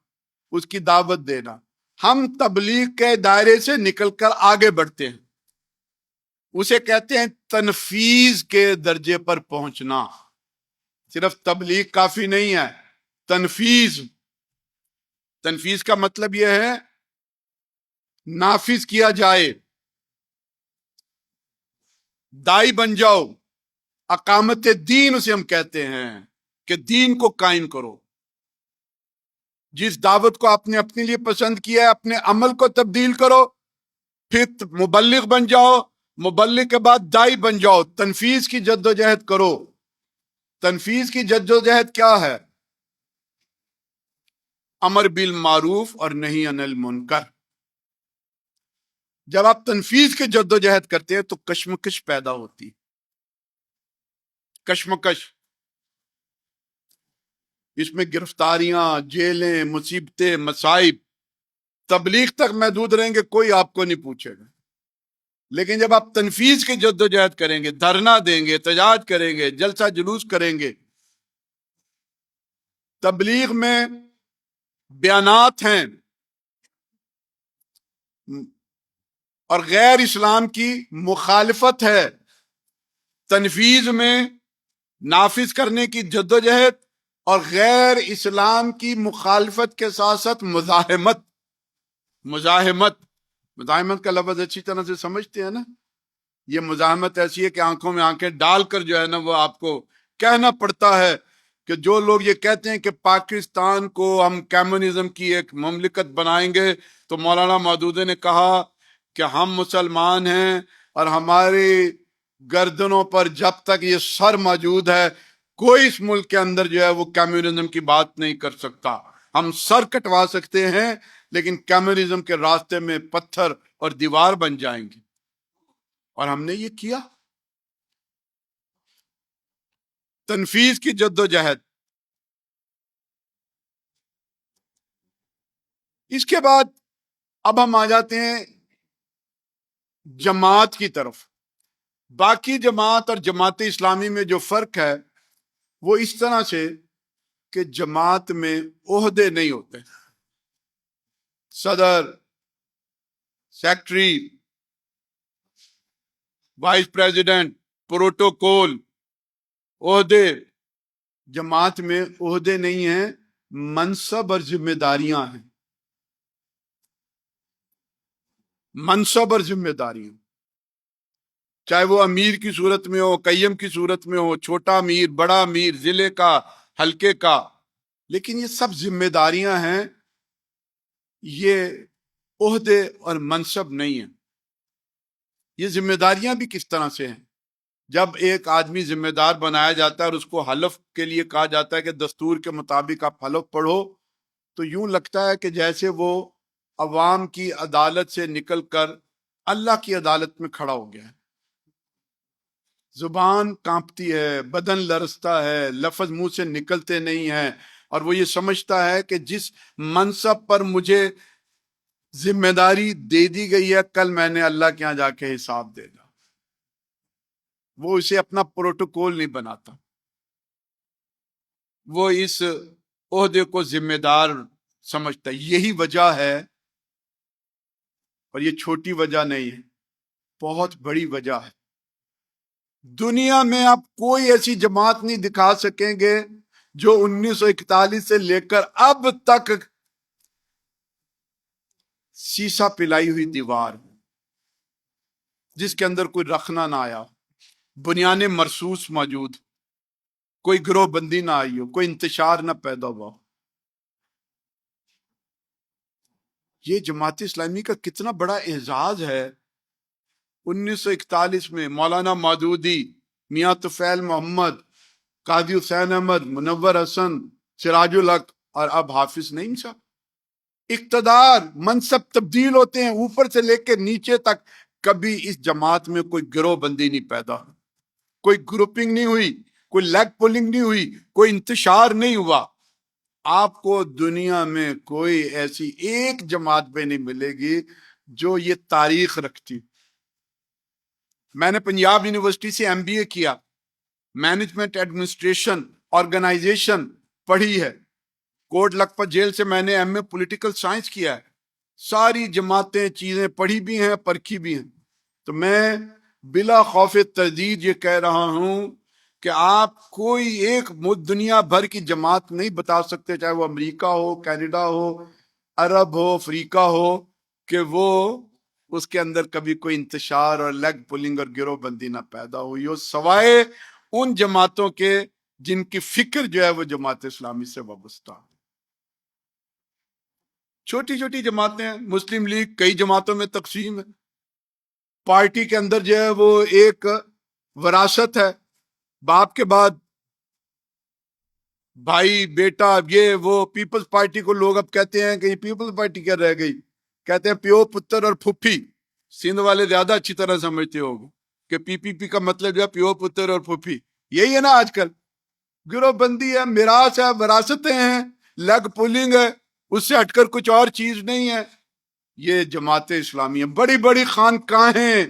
اس کی دعوت دینا۔ ہم تبلیغ کے دائرے سے نکل کر آگے بڑھتے ہیں، اسے کہتے ہیں تنفیذ کے درجے پر پہنچنا۔ صرف تبلیغ کافی نہیں ہے، تنفیذ کا مطلب یہ ہے نافذ کیا جائے، دائی بن جاؤ، اقامت دین اسے ہم کہتے ہیں کہ دین کو قائم کرو۔ جس دعوت کو آپ نے اپنے لیے پسند کیا ہے، اپنے عمل کو تبدیل کرو، پھر مبلغ بن جاؤ، مبلغ کے بعد دائی بن جاؤ، تنفیذ کی جد و جہد کرو۔ تنفیذ کی جد و جہد کیا ہے؟ امر بالمعروف اور نہی عن المنکر۔ جب آپ تنفیذ کی جد و جہد کرتے ہیں تو کشمکش پیدا ہوتی، کشمکش، اس میں گرفتاریاں، جیلیں، مصیبتیں، مصائب۔ تبلیغ تک محدود رہیں گے، کوئی آپ کو نہیں پوچھے گا، لیکن جب آپ تنفیذ کی جد و جہد کریں گے، دھرنا دیں گے، احتجاج کریں گے، جلسہ جلوس کریں گے۔ تبلیغ میں بیانات ہیں اور غیر اسلام کی مخالفت ہے، تنفیذ میں نافذ کرنے کی جد و جہد اور غیر اسلام کی مخالفت کے ساتھ ساتھ مزاحمت کا لفظ اچھی طرح سے سمجھتے ہیں نا؟ یہ مزاحمت ایسی ہے کہ آنکھوں میں آنکھیں ڈال کر جو ہے نا وہ آپ کو کہنا پڑتا ہے کہ جو لوگ یہ کہتے ہیں کہ پاکستان کو ہم کمیونزم کی ایک مملکت بنائیں گے، تو مولانا مودودی نے کہا کہ ہم مسلمان ہیں اور ہماری گردنوں پر جب تک یہ سر موجود ہے، کوئی اس ملک کے اندر جو ہے وہ کمیونزم کی بات نہیں کر سکتا۔ ہم سر کٹوا سکتے ہیں لیکن کمیونزم کے راستے میں پتھر اور دیوار بن جائیں گے، اور ہم نے یہ کیا۔ تنفیذ کی جد و جہد۔ اس کے بعد اب ہم آ جاتے ہیں جماعت کی طرف۔ باقی جماعت اور جماعت اسلامی میں جو فرق ہے وہ اس طرح سے کہ جماعت میں عہدے نہیں ہوتے، صدر، سیکٹری، وائس پریزیڈنٹ، پروٹوکول، عہدے۔ جماعت میں عہدے نہیں ہیں، منصب اور ذمہ داریاں ہیں، منصب اور ذمہ داریاں، چاہے وہ امیر کی صورت میں ہو، قیم کی صورت میں ہو، چھوٹا امیر، بڑا امیر، ضلع کا، حلقے کا، لیکن یہ سب ذمہ داریاں ہیں، یہ عہدے اور منصب نہیں ہیں۔ یہ ذمہ داریاں بھی کس طرح سے ہیں؟ جب ایک آدمی ذمہ دار بنایا جاتا ہے اور اس کو حلف کے لیے کہا جاتا ہے کہ دستور کے مطابق آپ حلف پڑھو، تو یوں لگتا ہے کہ جیسے وہ عوام کی عدالت سے نکل کر اللہ کی عدالت میں کھڑا ہو گیا ہے۔ زبان کانپتی ہے، بدن لرزتا ہے، لفظ منہ سے نکلتے نہیں ہیں، اور وہ یہ سمجھتا ہے کہ جس منصب پر مجھے ذمہ داری دے دی گئی ہے، کل میں نے اللہ کے ہاں جا کے حساب دے گا۔ وہ اسے اپنا پروٹوکول نہیں بناتا، وہ اس عہدے کو ذمہ دار سمجھتا ہے۔ یہی وجہ ہے، اور یہ چھوٹی وجہ نہیں ہے، بہت بڑی وجہ ہے۔ دنیا میں آپ کوئی ایسی جماعت نہیں دکھا سکیں گے جو 1941 سے لے کر اب تک سیسا پلائی ہوئی دیوار، جس کے اندر کوئی رخنا نہ آیا، بنیادیں مرصوص موجود، کوئی گروہ بندی نہ آئی ہو، کوئی انتشار نہ پیدا ہوا۔ یہ جماعت اسلامی کا کتنا بڑا اعزاز ہے۔ 1941 میں مولانا مودودی، میاں طفیل محمد، قاضی حسین احمد، منور حسن، سراج الحق اور اب حافظ نعیم صاحب. اقتدار منصب تبدیل ہوتے ہیں اوپر سے لے کے نیچے تک. کبھی اس جماعت میں کوئی گروہ بندی نہیں پیدا، کوئی گروپنگ نہیں ہوئی، کوئی لیگ پولنگ نہیں ہوئی، کوئی انتشار نہیں ہوا. آپ کو دنیا میں کوئی ایسی ایک جماعت پہ نہیں ملے گی جو یہ تاریخ رکھتی. میں نے پنجاب یونیورسٹی سے MBA کیا، مینجمنٹ ایڈمنسٹریشن آرگنائزیشن پڑھی ہے. کوٹ لکھپت جیل سے میں نے MA پولیٹیکل سائنس کیا ہے. ساری جماعتیں چیزیں پڑھی بھی ہیں، پرکھی بھی ہیں. تو میں بلا خوف تردید یہ کہہ رہا ہوں کہ آپ کوئی ایک دنیا بھر کی جماعت نہیں بتا سکتے، چاہے وہ امریکہ ہو، کینیڈا ہو، عرب ہو، افریقہ ہو، کہ وہ اس کے اندر کبھی کوئی انتشار اور لیگ پولنگ اور گروہ بندی نہ پیدا ہوئی ہو، سوائے ان جماعتوں کے جن کی فکر جو ہے وہ جماعت اسلامی سے وابستہ. چھوٹی چھوٹی جماعتیں ہیں. مسلم لیگ کئی جماعتوں میں تقسیم ہے. پارٹی کے اندر جو ہے وہ ایک وراثت ہے، باپ کے بعد بھائی بیٹا یہ وہ. پیپلز پارٹی کو لوگ اب کہتے ہیں کہ یہ پیپلز پارٹی کیا رہ گئی، کہتے ہیں پیو پتر اور پھپھی. سندھ والے زیادہ اچھی طرح سمجھتے ہوگے کہ PPP کا مطلب جو ہے پیو پتر اور پھپھی. یہی ہے نا آج کل. گروہ بندی ہے، میراث ہے، وراثتیں ہیں، لیگ پولنگ ہے، اس سے ہٹ کر کچھ اور چیز نہیں ہے. یہ جماعت اسلامی ہے. بڑی بڑی خانقاہیں،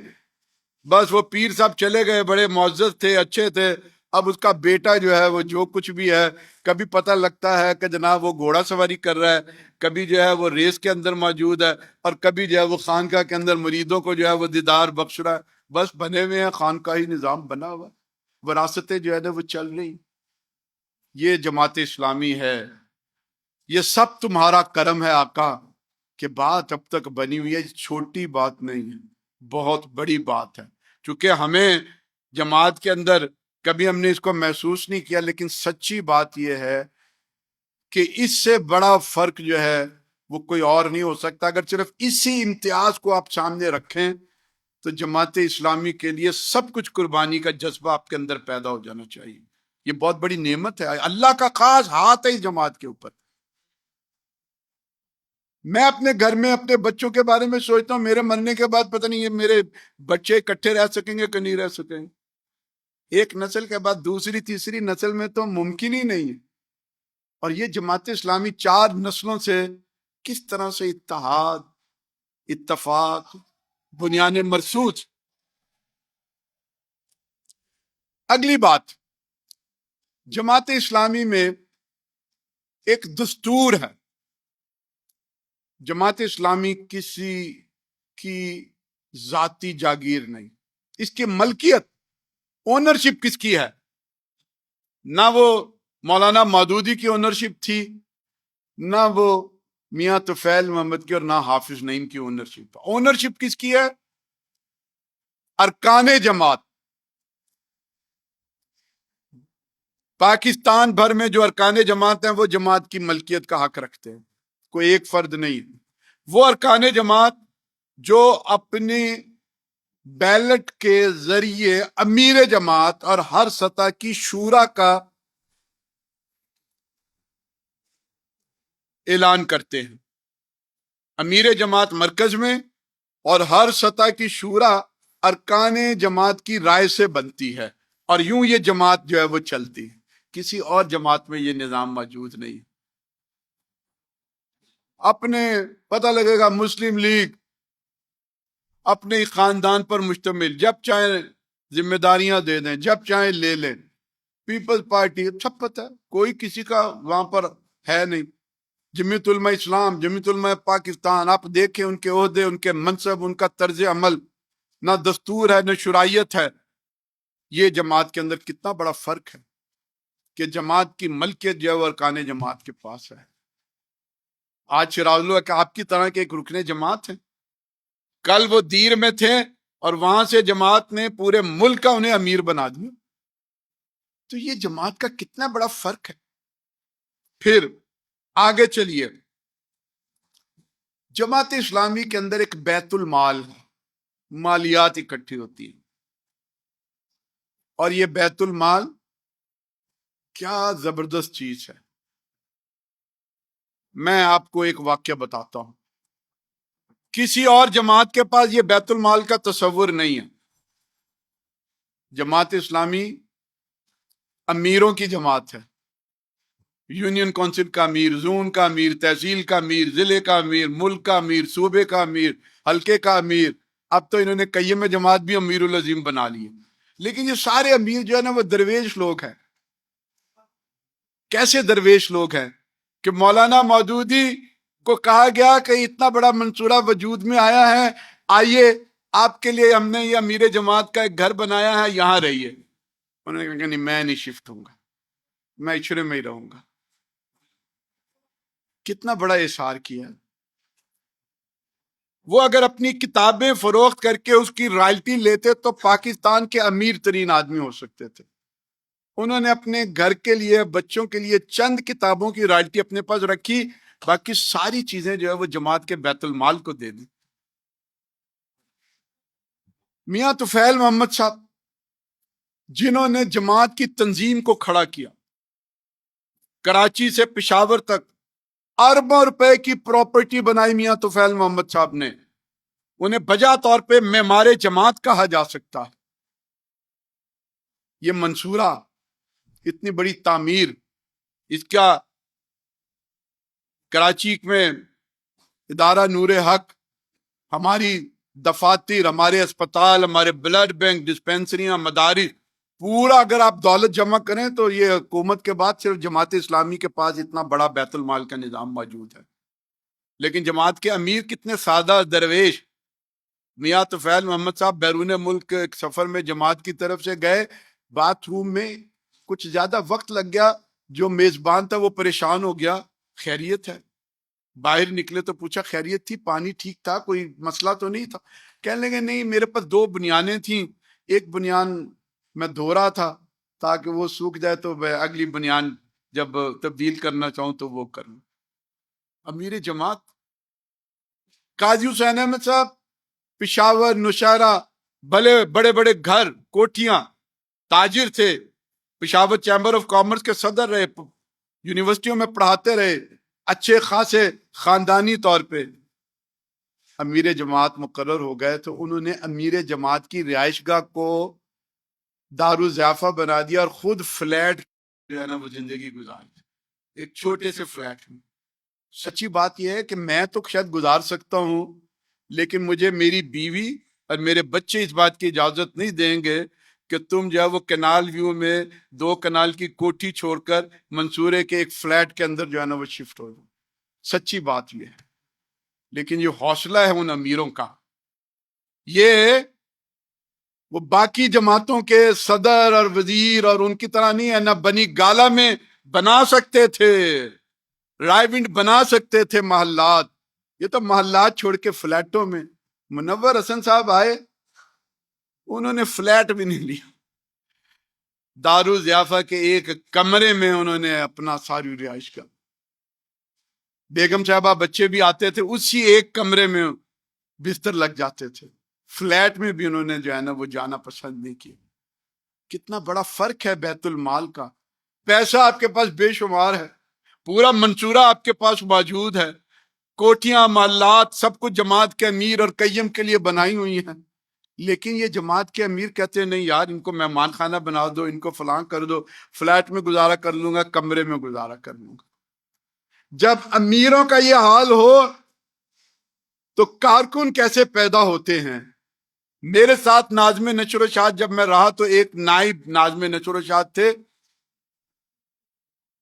بس وہ پیر صاحب چلے گئے، بڑے معزز تھے، اچھے تھے، اب اس کا بیٹا جو ہے وہ جو کچھ بھی ہے، کبھی پتہ لگتا ہے کہ جناب وہ گھوڑا سواری کر رہا ہے، کبھی جو ہے وہ ریس کے اندر موجود ہے، اور کبھی جو ہے وہ خانقاہ کے اندر مریدوں کو جو ہے وہ دیدار بخش رہا ہے. بس بنے ہوئے ہیں، خانقاہی نظام بنا ہوا، وراثتیں جو ہے نا وہ چل رہی. یہ جماعت اسلامی ہے. یہ سب تمہارا کرم ہے آقا کہ بات اب تک بنی ہوئی ہے. چھوٹی بات نہیں ہے، بہت بڑی بات ہے. چونکہ ہمیں جماعت کے اندر کبھی ہم نے اس کو محسوس نہیں کیا، لیکن سچی بات یہ ہے کہ اس سے بڑا فرق جو ہے وہ کوئی اور نہیں ہو سکتا. اگر صرف اسی امتیاز کو آپ سامنے رکھیں تو جماعت اسلامی کے لیے سب کچھ قربانی کا جذبہ آپ کے اندر پیدا ہو جانا چاہیے. یہ بہت بڑی نعمت ہے، اللہ کا خاص ہاتھ ہے اس جماعت کے اوپر. میں اپنے گھر میں اپنے بچوں کے بارے میں سوچتا ہوں، میرے مرنے کے بعد پتہ نہیں یہ میرے بچے اکٹھے رہ سکیں گے کہ نہیں رہ سکیں گے. ایک نسل کے بعد دوسری تیسری نسل میں تو ممکن ہی نہیں ہے. اور یہ جماعت اسلامی 4 نسلوں سے کس طرح سے اتحاد، اتفاق، بنیان مرصوص. اگلی بات، جماعت اسلامی میں ایک دستور ہے. جماعت اسلامی کسی کی ذاتی جاگیر نہیں. اس کی ملکیت، اونرشپ کس کی ہے؟ نہ وہ مولانا مودودی کی اونرشپ تھی، نہ وہ میاں طفیل محمد کی، اور نہ حافظ نعیم کی اونرشپ. اونرشپ کس کی ہے؟ ارکان جماعت. پاکستان بھر میں جو ارکان جماعت ہیں وہ جماعت کی ملکیت کا حق رکھتے ہیں، کوئی ایک فرد نہیں. وہ ارکان جماعت جو اپنی بیلٹ کے ذریعے امیر جماعت اور ہر سطح کی شورا کا اعلان کرتے ہیں. امیر جماعت مرکز میں اور ہر سطح کی شورا ارکان جماعت کی رائے سے بنتی ہے، اور یوں یہ جماعت جو ہے وہ چلتی ہے. کسی اور جماعت میں یہ نظام موجود نہیں. اپنے پتہ لگے گا مسلم لیگ اپنے خاندان پر مشتمل، جب چاہیں ذمہ داریاں دے دیں، جب چاہیں لے لیں. پیپلز پارٹی سب پتہ ہے، کوئی کسی کا وہاں پر ہے نہیں. جمعیت علماء اسلام، جمعیت علماء پاکستان، آپ دیکھیں ان کے عہدے، ان کے منصب، ان کا طرز عمل، نہ دستور ہے نہ شرائط ہے. یہ جماعت کے اندر کتنا بڑا فرق ہے کہ جماعت کی ملکیت جو ہے وہ ارکان جماعت کے پاس ہے. آج شراز الحق آپ کی طرح کے ایک رکن جماعت ہیں، کل وہ دیر میں تھے اور وہاں سے جماعت نے پورے ملک کا انہیں امیر بنا دیا. تو یہ جماعت کا کتنا بڑا فرق ہے. پھر آگے چلیے، جماعت اسلامی کے اندر ایک بیت المال، مالیات اکٹھی ہوتی ہیں، اور یہ بیت المال کیا زبردست چیز ہے. میں آپ کو ایک واقعہ بتاتا ہوں. کسی اور جماعت کے پاس یہ بیت المال کا تصور نہیں ہے. جماعت اسلامی امیروں کی جماعت ہے. یونین کونسل کا امیر، زون کا امیر، تحصیل کا امیر، ضلع کا امیر، ملک کا امیر، صوبے کا امیر، حلقے کا امیر. اب تو انہوں نے قیم جماعت بھی امیر العظیم بنا لی ہے. لیکن یہ سارے امیر جو ہے نا وہ درویش لوگ ہیں. کیسے درویش لوگ ہیں کہ مولانا مودودی کو کہا گیا کہ اتنا بڑا منصورہ وجود میں آیا ہے، آئیے آپ کے لیے ہم نے یہ امیر جماعت کا ایک گھر بنایا ہے، یہاں رہیے. انہوں نے کہا کہ نہیں، میں نہیں شفٹ ہوں گا، میں اچھرے میں ہی رہوں گا. کتنا بڑا احسار کیا. وہ اگر اپنی کتابیں فروخت کر کے اس کی رائلٹی لیتے تو پاکستان کے امیر ترین آدمی ہو سکتے تھے. انہوں نے اپنے گھر کے لیے، بچوں کے لیے چند کتابوں کی رائلٹی اپنے پاس رکھی، باقی ساری چیزیں جو ہے وہ جماعت کے بیت المال کو دے دی. میاں طفیل محمد صاحب جنہوں نے جماعت کی تنظیم کو کھڑا کیا، کراچی سے پشاور تک اربوں روپے کی پراپرٹی بنائی میاں طفیل محمد صاحب نے. انہیں بجا طور پہ معمار جماعت کہا جا سکتا ہے. یہ منصورہ، اتنی بڑی تعمیر، اس کا کراچی میں ادارہ نور حق، ہماری دفاتر، ہمارے اسپتال، ہمارے بلڈ بینک، ڈسپینسریاں، مدارس، پورا اگر آپ دولت جمع کریں تو یہ حکومت کے بعد صرف جماعت اسلامی کے پاس اتنا بڑا بیت المال کا نظام موجود ہے. لیکن جماعت کے امیر کتنے سادہ درویش. میاں طفیل محمد صاحب بیرون ملک ایک سفر میں جماعت کی طرف سے گئے، باتھ روم میں کچھ زیادہ وقت لگ گیا، جو میزبان تھا وہ پریشان ہو گیا. خیریت ہے؟ باہر نکلے تو پوچھا خیریت تھی، پانی ٹھیک تھا، کوئی مسئلہ تو نہیں تھا؟ کہنے لگے نہیں، میرے پاس 2 بنیانیں تھیں، ایک بنیان میں دھو رہا تھا تاکہ وہ سوکھ جائے تو میں اگلی بنیان جب تبدیل کرنا چاہوں تو وہ کروں. امیر جماعت قاضی حسین احمد صاحب پشاور، نوشہرہ، بڑے بڑے گھر، کوٹھیاں، تاجر تھے، پشاور چیمبر آف کامرس کے صدر رہے، یونیورسٹیوں میں پڑھاتے رہے، اچھے خاصے خاندانی طور پہ. امیر جماعت مقرر ہو گئے تو انہوں نے امیر جماعت کی رہائش گاہ کو دارالضیافہ بنا دیا اور خود فلیٹ جو ہے نا وہ زندگی گزاری، ایک چھوٹے سے فلیٹ میں. سچی بات یہ ہے کہ میں تو شاید گزار سکتا ہوں، لیکن مجھے میری بیوی اور میرے بچے اس بات کی اجازت نہیں دیں گے کہ تم جو ہے وہ کینال ویو میں 2 کنال کی کوٹھی چھوڑ کر منصورے کے ایک فلیٹ کے اندر جو ہے نا وہ شفٹ ہو جاؤ. سچی بات یہ ہے. لیکن یہ حوصلہ ہے ان امیروں کا. یہ وہ باقی جماعتوں کے صدر اور وزیر اور ان کی طرح نہیں ہے. نہ بنی گالا میں بنا سکتے تھے، رائے ونڈ بنا سکتے تھے محلات، یہ تو محلات چھوڑ کے فلیٹوں میں. منور حسن صاحب آئے، انہوں نے فلیٹ بھی نہیں لیا، دارالضیافہ کے ایک کمرے میں انہوں نے اپنا ساری رہائش کا. بیگم صاحبہ بچے بھی آتے تھے، اسی ایک کمرے میں بستر لگ جاتے تھے. فلیٹ میں بھی انہوں نے جو ہے نا وہ جانا پسند نہیں کیا. کتنا بڑا فرق ہے بیت المال کا. پیسہ آپ کے پاس بے شمار ہے، پورا منصورہ آپ کے پاس موجود ہے، کوٹھیاں، محلات، سب کچھ جماعت کے امیر اور قیم کے لیے بنائی ہوئی ہیں. لیکن یہ جماعت کے امیر کہتے ہیں نہیں یار، ان کو مہمان خانہ بنا دو، ان کو فلاں کر دو، فلیٹ میں گزارا کر لوں گا، کمرے میں گزارا کر لوں گا. جب امیروں کا یہ حال ہو تو کارکن کیسے پیدا ہوتے ہیں. میرے ساتھ ناظم نشر و اشاعت جب میں رہا تو ایک نائب ناظم نشر و اشاعت تھے،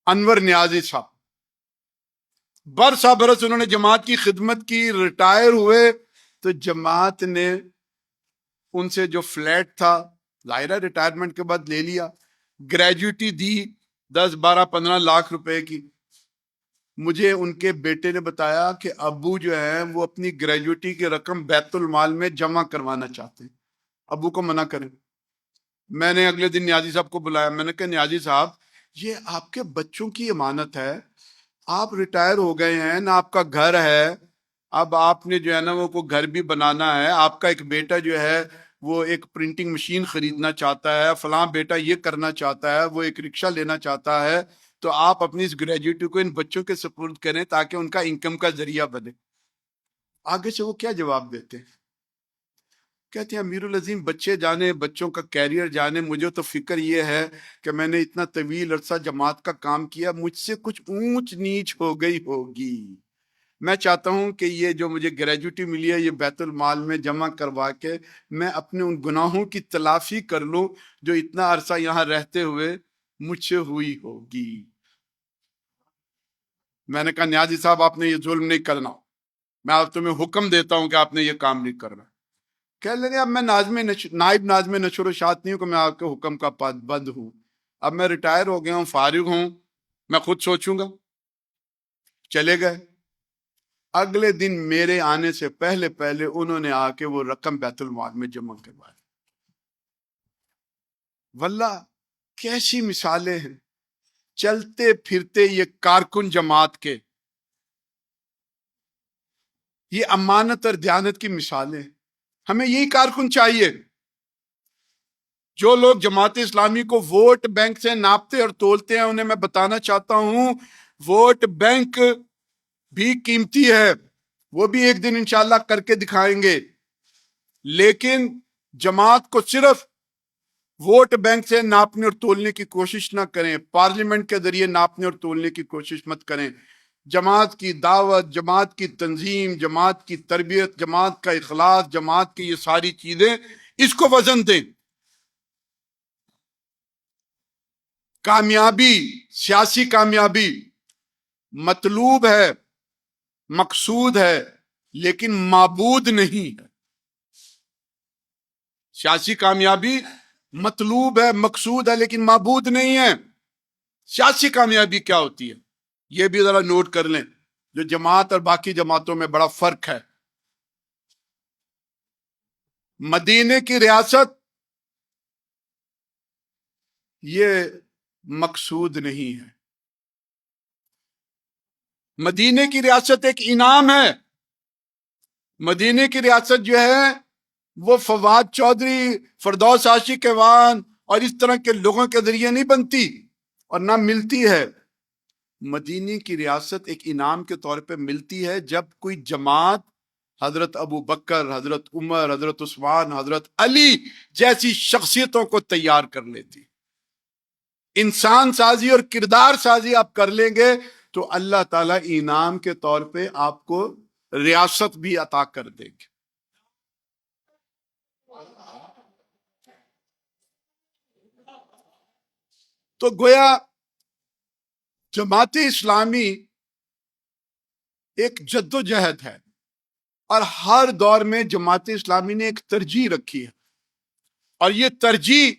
انور نیازی صاحب. برسا برس انہوں نے جماعت کی خدمت کی، ریٹائر ہوئے تو جماعت نے ان سے جو فلیٹ تھا، ظاہرہ ریٹائرمنٹ کے بعد لے لیا، گریجوٹی دی 10-12-15 لاکھ روپے کی. مجھے ان کے بیٹے نے بتایا کہ ابو جو ہیں وہ اپنی گریجوٹی کی رقم بیت المال میں جمع کروانا چاہتے ہیں، ابو کو منع کریں. میں نے اگلے دن نیازی صاحب کو بلایا، میں نے کہا نیازی صاحب یہ آپ کے بچوں کی امانت ہے، آپ ریٹائر ہو گئے ہیں نا، آپ کا گھر ہے، اب آپ نے جو ہے نا وہ گھر بھی بنانا ہے، آپ کا ایک بیٹا جو ہے وہ ایک پرنٹنگ مشین خریدنا چاہتا ہے، فلاں بیٹا یہ کرنا چاہتا ہے، وہ ایک رکشہ لینا چاہتا ہے، تو آپ اپنی اس گریجویٹی کو ان بچوں کے سپورٹ کریں تاکہ ان کا انکم کا ذریعہ بنے۔ آگے سے وہ کیا جواب دیتے ہیں؟ کہتے ہیں امیر العظیم بچے جانے، بچوں کا کیریئر جانے، مجھے تو فکر یہ ہے کہ میں نے اتنا طویل عرصہ جماعت کا کام کیا، مجھ سے کچھ اونچ نیچ ہو گئی ہوگی، میں چاہتا ہوں کہ یہ جو مجھے گریجویٹی ملی ہے یہ بیت المال میں جمع کروا کے میں اپنے ان گناہوں کی تلافی کر لوں جو اتنا عرصہ یہاں رہتے ہوئے مجھ سے ہوئی ہوگی۔ میں نے کہا نیازی صاحب آپ نے یہ ظلم نہیں کرنا، میں آپ تمہیں حکم دیتا ہوں کہ آپ نے یہ کام نہیں کرنا۔ کہہ لیں گے اب میں نائب ناظم نشر و شاعت نہیں ہوں کہ میں آپ کے حکم کا پابند ہوں، اب میں ریٹائر ہو گیا ہوں، فارغ ہوں، میں خود سوچوں گا۔ چلے گئے۔ اگلے دن میرے آنے سے پہلے انہوں نے آ کے وہ رقم بیت المال میں جمع کروائی۔ واللہ کیسی مثالیں ہیں، چلتے پھرتے یہ کارکن جماعت کے، یہ امانت اور دیانت کی مثالیں۔ ہمیں یہی کارکن چاہیے۔ جو لوگ جماعت اسلامی کو ووٹ بینک سے ناپتے اور تولتے ہیں انہیں میں بتانا چاہتا ہوں ووٹ بینک بھی قیمتی ہے، وہ بھی ایک دن انشاءاللہ کر کے دکھائیں گے، لیکن جماعت کو صرف ووٹ بینک سے ناپنے اور تولنے کی کوشش نہ کریں، پارلیمنٹ کے ذریعے ناپنے اور تولنے کی کوشش مت کریں۔ جماعت کی دعوت، جماعت کی تنظیم، جماعت کی تربیت، جماعت کا اخلاص، جماعت کی یہ ساری چیزیں، اس کو وزن دیں۔ کامیابی، سیاسی کامیابی مطلوب ہے، مقصود ہے، لیکن معبود نہیں ہے۔ سیاسی کامیابی مطلوب ہے، مقصود ہے، لیکن معبود نہیں ہے۔ سیاسی کامیابی کیا ہوتی ہے یہ بھی ذرا نوٹ کر لیں، جو جماعت اور باقی جماعتوں میں بڑا فرق ہے۔ مدینے کی ریاست یہ مقصود نہیں ہے، مدینے کی ریاست ایک انعام ہے۔ مدینے کی ریاست جو ہے وہ فواد چودھری، فردوس عاشق وان اور اس طرح کے لوگوں کے ذریعے نہیں بنتی اور نہ ملتی ہے۔ مدینے کی ریاست ایک انعام کے طور پہ ملتی ہے جب کوئی جماعت حضرت ابو بکر، حضرت عمر، حضرت عثمان، حضرت علی جیسی شخصیتوں کو تیار کر لیتی۔ انسان سازی اور کردار سازی آپ کر لیں گے تو اللہ تعالیٰ انعام کے طور پہ آپ کو ریاست بھی عطا کر دیں گے۔ تو گویا جماعت اسلامی ایک جد و جہد ہے، اور ہر دور میں جماعت اسلامی نے ایک ترجیح رکھی ہے، اور یہ ترجیح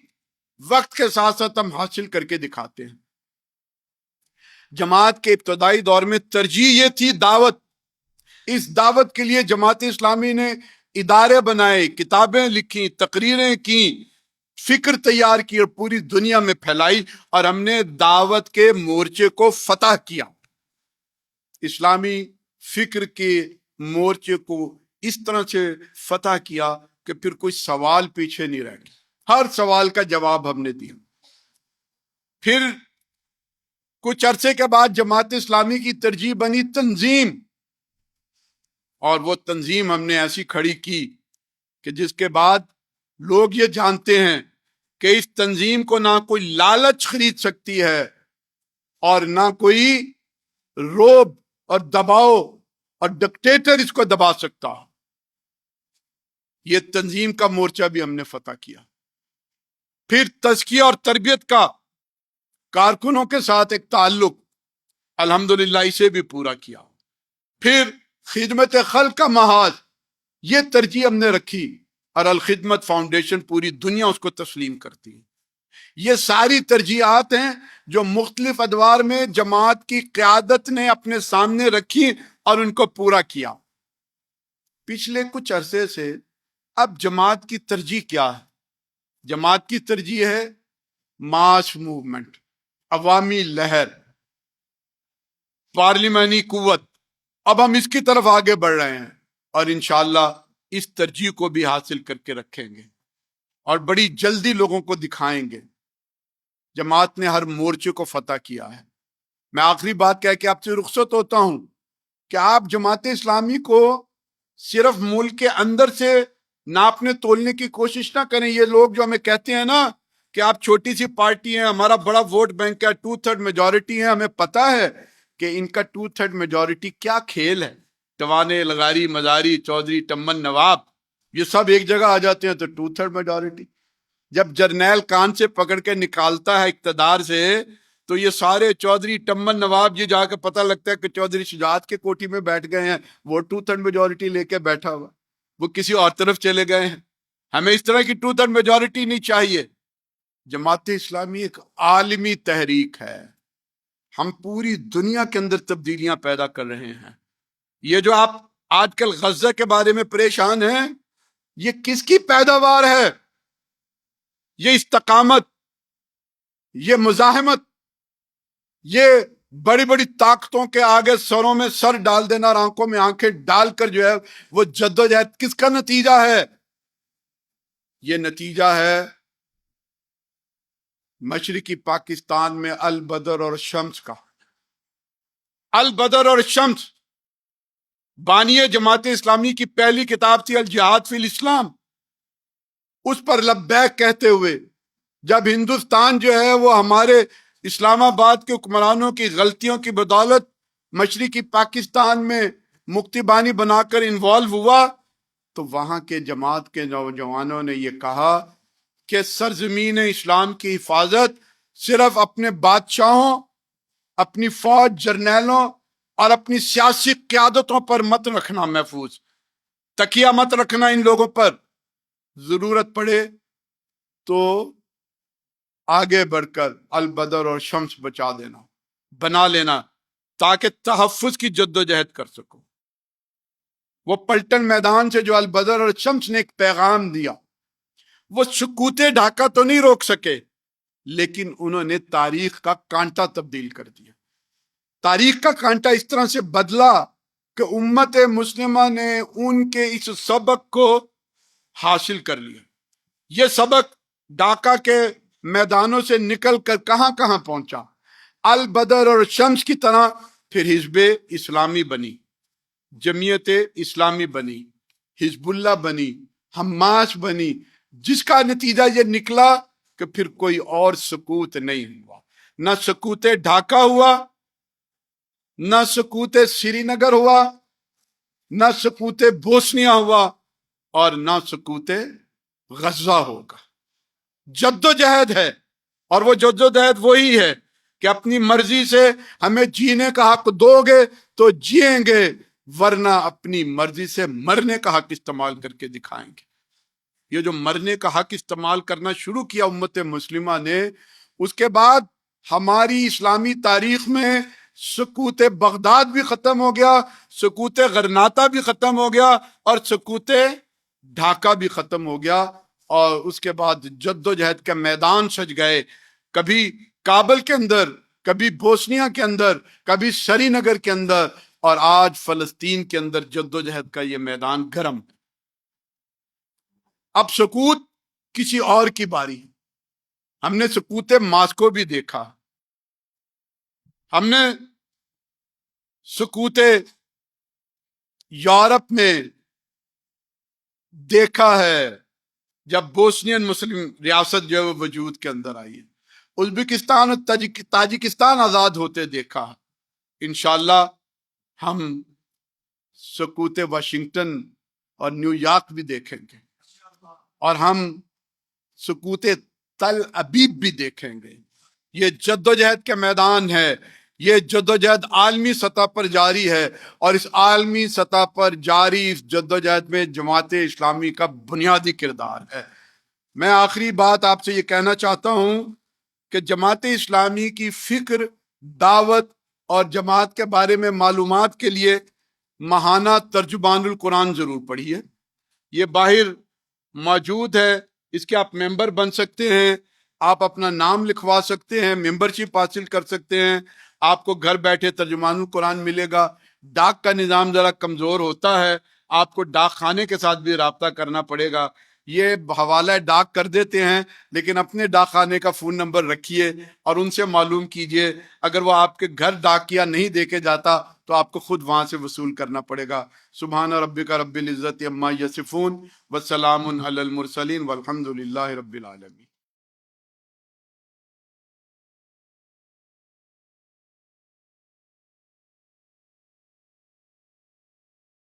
وقت کے ساتھ ساتھ ہم حاصل کر کے دکھاتے ہیں۔ جماعت کے ابتدائی دور میں ترجیح یہ تھی دعوت۔ اس دعوت کے لیے جماعت اسلامی نے ادارے بنائے، کتابیں لکھی، تقریریں کی، فکر تیار کی اور پوری دنیا میں پھیلائی، اور ہم نے دعوت کے مورچے کو فتح کیا۔ اسلامی فکر کے مورچے کو اس طرح سے فتح کیا کہ پھر کوئی سوال پیچھے نہیں رہ گیا، ہر سوال کا جواب ہم نے دیا۔ پھر کچھ عرصے کے بعد جماعت اسلامی کی ترجیح بنی تنظیم، اور وہ تنظیم ہم نے ایسی کھڑی کی کہ جس کے بعد لوگ یہ جانتے ہیں کہ اس تنظیم کو نہ کوئی لالچ خرید سکتی ہے اور نہ کوئی روب اور دباؤ اور ڈکٹیٹر اس کو دبا سکتا۔ یہ تنظیم کا مورچہ بھی ہم نے فتح کیا۔ پھر تزکیہ اور تربیت کا کارکنوں کے ساتھ ایک تعلق، الحمدللہ اسے بھی پورا کیا۔ پھر خدمت خلق کا محاذ، یہ ترجیح ہم نے رکھی، اور الخدمت فاؤنڈیشن پوری دنیا اس کو تسلیم کرتی ہے۔ یہ ساری ترجیحات ہیں جو مختلف ادوار میں جماعت کی قیادت نے اپنے سامنے رکھی اور ان کو پورا کیا۔ پچھلے کچھ عرصے سے اب جماعت کی ترجیح کیا ہے؟ جماعت کی ترجیح ہے ماس موومنٹ، عوامی لہر، پارلیمانی قوت۔ اب ہم اس کی طرف آگے بڑھ رہے ہیں، اور انشاءاللہ اس ترجیح کو بھی حاصل کر کے رکھیں گے اور بڑی جلدی لوگوں کو دکھائیں گے۔ جماعت نے ہر مورچے کو فتح کیا ہے۔ میں آخری بات کہہ کے آپ سے رخصت ہوتا ہوں کہ آپ جماعت اسلامی کو صرف ملک کے اندر سے ناپنے تولنے کی کوشش نہ کریں. یہ لوگ جو ہمیں کہتے ہیں نا کہ آپ چھوٹی سی پارٹی ہیں, ہمارا بڑا ووٹ بینک ہے, 2/3 میجورٹی ہے, ہمیں پتا ہے کہ ان کا 2/3 میجورٹی کیا کھیل ہے. ٹوانے, لغاری, مزاری, چودھری, ٹمن, نواب, یہ سب ایک جگہ آ جاتے ہیں تو 2/3 میجورٹی. جب جرنیل کان سے پکڑ کے نکالتا ہے اقتدار سے تو یہ سارے چودھری, ٹمن, نواب یہ جا کے پتہ لگتا ہے کہ چودھری شجاعت کے کوٹھی میں بیٹھ گئے ہیں, وہ 2/3 میجورٹی لے کے بیٹھا ہوا, وہ کسی اور طرف چلے گئے ہیں. ہمیں اس طرح کی 2/3 میجورٹی نہیں چاہیے. جماعت اسلامی ایک عالمی تحریک ہے, ہم پوری دنیا کے اندر تبدیلیاں پیدا کر رہے ہیں. یہ جو آپ آج کل غزہ کے بارے میں پریشان ہیں, یہ کس کی پیداوار ہے؟ یہ استقامت, یہ مزاحمت, یہ بڑی بڑی طاقتوں کے آگے سروں میں سر ڈال دینا اور آنکھوں میں آنکھیں ڈال کر جو ہے وہ جدوجہد کس کا نتیجہ ہے؟ یہ نتیجہ ہے مشرقی پاکستان میں البدر اور شمس کا. البدر اور شمس بانی جماعت اسلامی کی پہلی کتاب تھی الجہاد فی الاسلام. اس پر لبیک کہتے ہوئے جب ہندوستان جو ہے وہ ہمارے اسلام آباد کے حکمرانوں کی غلطیوں کی بدولت مشرقی پاکستان میں مکتی بانی بنا کر انوالو ہوا, تو وہاں کے جماعت کے نوجوانوں نے یہ کہا کہ سرزمین اسلام کی حفاظت صرف اپنے بادشاہوں, اپنی فوج, جرنیلوں اور اپنی سیاسی قیادتوں پر مت رکھنا محفوظ, تکیہ مت رکھنا ان لوگوں پر, ضرورت پڑے تو آگے بڑھ کر البدر اور شمس بچا دینا, بنا لینا, تاکہ تحفظ کی جدوجہد کر سکو. وہ پلٹن میدان سے جو البدر اور شمس نے ایک پیغام دیا, وہ سکوت ڈھاکہ تو نہیں روک سکے, لیکن انہوں نے تاریخ کا کانٹا تبدیل کر دیا. تاریخ کا کانٹا اس طرح سے بدلا کہ امت مسلمہ نے ان کے اس سبق کو حاصل کر لیا. یہ سبق ڈھاکہ کے میدانوں سے نکل کر کہاں کہاں پہنچا. البدر اور شمس کی طرح پھر حزب اسلامی بنی, جمعیت اسلامی بنی, حزب اللہ بنی, حماس بنی, جس کا نتیجہ یہ نکلا کہ پھر کوئی اور سکوت نہیں ہوا. نہ سکوت ڈھاکہ ہوا, نہ سکوت سری نگر ہوا, نہ سکوت بوسنیا ہوا, اور نہ سکوت غزہ ہوگا. جدوجہد ہے, اور وہ جدوجہد وہی ہے کہ اپنی مرضی سے ہمیں جینے کا حق دو گے تو جیئیں گے, ورنہ اپنی مرضی سے مرنے کا حق استعمال کر کے دکھائیں گے. یہ جو مرنے کا حق استعمال کرنا شروع کیا امت مسلمہ نے, اس کے بعد ہماری اسلامی تاریخ میں سکوت بغداد بھی ختم ہو گیا, سکوت غرناطہ بھی ختم ہو گیا, اور سکوت ڈھاکہ بھی ختم ہو گیا. اور اس کے بعد جدوجہد کے میدان سج گئے, کبھی کابل کے اندر, کبھی بوسنیا کے اندر, کبھی سری نگر کے اندر, اور آج فلسطین کے اندر جدوجہد کا یہ میدان گرم ہے. اب سکوت کسی اور کی باری. ہم نے سکوت ماسکو بھی دیکھا, ہم نے سکوت یورپ میں دیکھا ہے جب بوسنین مسلم ریاست جو ہے وہ وجود کے اندر آئی ہے. ازبکستان اور تاجکستان آزاد ہوتے دیکھا. انشاءاللہ ہم سکوت واشنگٹن اور نیو یارک بھی دیکھیں گے, اور ہم سکوت تل ابیب بھی دیکھیں گے. یہ جدوجہد کے میدان ہے, یہ جدوجہد عالمی سطح پر جاری ہے, اور اس عالمی سطح پر جاری اس جدوجہد میں جماعت اسلامی کا بنیادی کردار ہے. میں آخری بات آپ سے یہ کہنا چاہتا ہوں کہ جماعت اسلامی کی فکر, دعوت اور جماعت کے بارے میں معلومات کے لیے ماہانہ ترجمان القرآن ضرور پڑھیے. یہ باہر موجود ہے, اس کے آپ ممبر بن سکتے ہیں, آپ اپنا نام لکھوا سکتے ہیں, ممبرشپ حاصل کر سکتے ہیں, آپ کو گھر بیٹھے ترجمان القرآن ملے گا. ڈاک کا نظام ذرا کمزور ہوتا ہے, آپ کو ڈاک خانے کے ساتھ بھی رابطہ کرنا پڑے گا. یہ حوالہ ڈاک کر دیتے ہیں، لیکن اپنے ڈاک خانے کا فون نمبر رکھیے اور ان سے معلوم کیجئے، اگر وہ آپ کے گھر ڈاکیا نہیں دے کے جاتا تو آپ کو خود وہاں سے وصول کرنا پڑے گا۔ سبحان ربک رب العزت عما یصفون وسلام علی المرسلین والحمد للہ رب العالمین۔